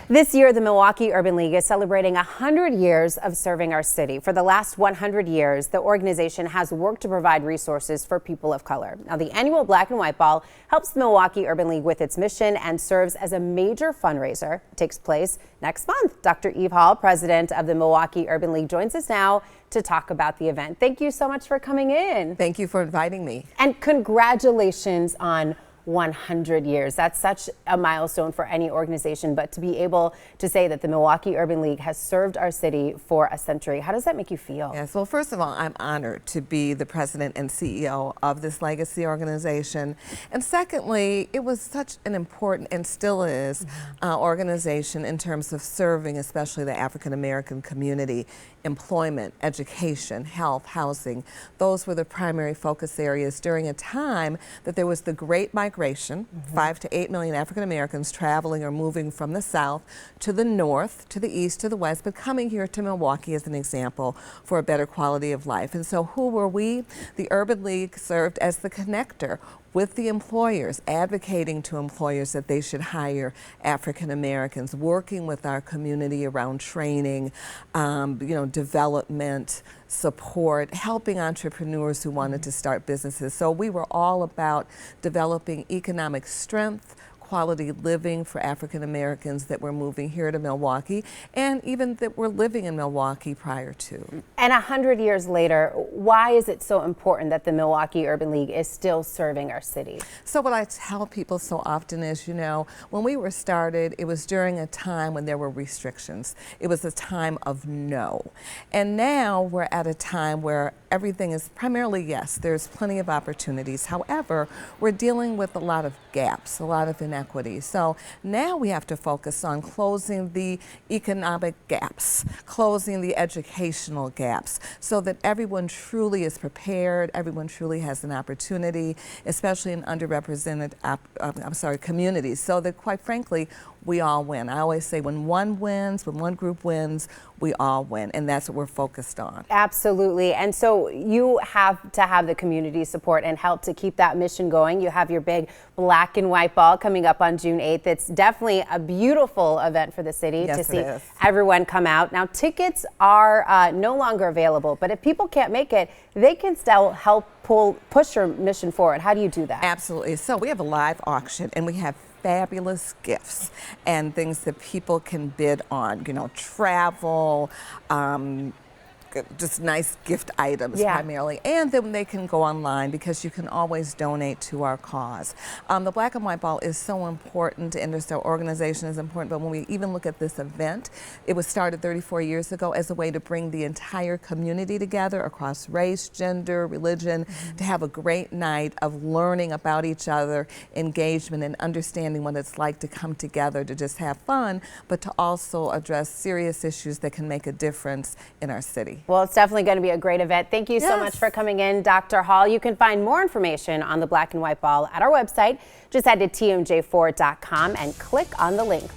This year, the Milwaukee Urban League is celebrating 100 years of serving our city. For the last 100 years, the organization has worked to provide resources for people of color. Now, the annual Black and White Ball helps the Milwaukee Urban League with its mission and serves as a major fundraiser. It takes place next month. Dr. Eve Hall, president of the Milwaukee Urban League, joins us now to talk about the event. Thank you so much for coming in. Thank you for inviting me. And congratulations on 100 years. That's such a milestone for any organization, but to be able to say that the Milwaukee Urban League has served our city for a century, how does that make you feel? Yes, well, first of all, I'm honored to be the president and CEO of this legacy organization. And secondly, it was such an important, and still is, organization in terms of serving especially the African American community. Employment, education, health, housing, those were the primary focus areas during a time that there was the Great Migration, 5 to 8 million African Americans traveling or moving from the South to the North, to the East, to the West, but coming here to Milwaukee as an example for a better quality of life. And so who were we? The Urban League served as the connector with the employers, advocating to employers that they should hire African Americans, working with our community around training, development, support, helping entrepreneurs who wanted to start businesses. So we were all about developing economic strength, quality living for African Americans that were moving here to Milwaukee, and even that were living in Milwaukee prior to. And 100 years later, why is it so important that the Milwaukee Urban League is still serving our city? So what I tell people so often is, when we were started, it was during a time when there were restrictions. It was a time of no. And now we're at a time where everything is primarily yes, there's plenty of opportunities. However, we're dealing with a lot of gaps, a lot of inequity. So now we have to focus on closing the economic gaps, closing the educational gaps, so that everyone truly is prepared, everyone truly has an opportunity, especially in underrepresented communities, so that quite frankly, we all win. I always say when one wins, when one group wins, we all win, and that's what we're focused on. Absolutely. And so you have to have the community support and help to keep that mission going. You have your big Black and White Ball coming up on June 8th. It's definitely a beautiful event for the city to see everyone come out. Now, tickets are no longer available, but if people can't make it, they can still help push your mission forward. How do you do that? Absolutely. So we have a live auction, and we have fabulous gifts and things that people can bid on, travel, just nice gift items primarily, and then they can go online because you can always donate to our cause. The Black and White Ball is so important, and our organization is important, but when we even look at this event, it was started 34 years ago as a way to bring the entire community together across race, gender, religion, to have a great night of learning about each other, engagement, and understanding what it's like to come together to just have fun, but to also address serious issues that can make a difference in our city. Well, it's definitely going to be a great event. Thank you so much for coming in, Dr. Hall. You can find more information on the Black and White Ball at our website. Just head to tmj4.com and click on the link.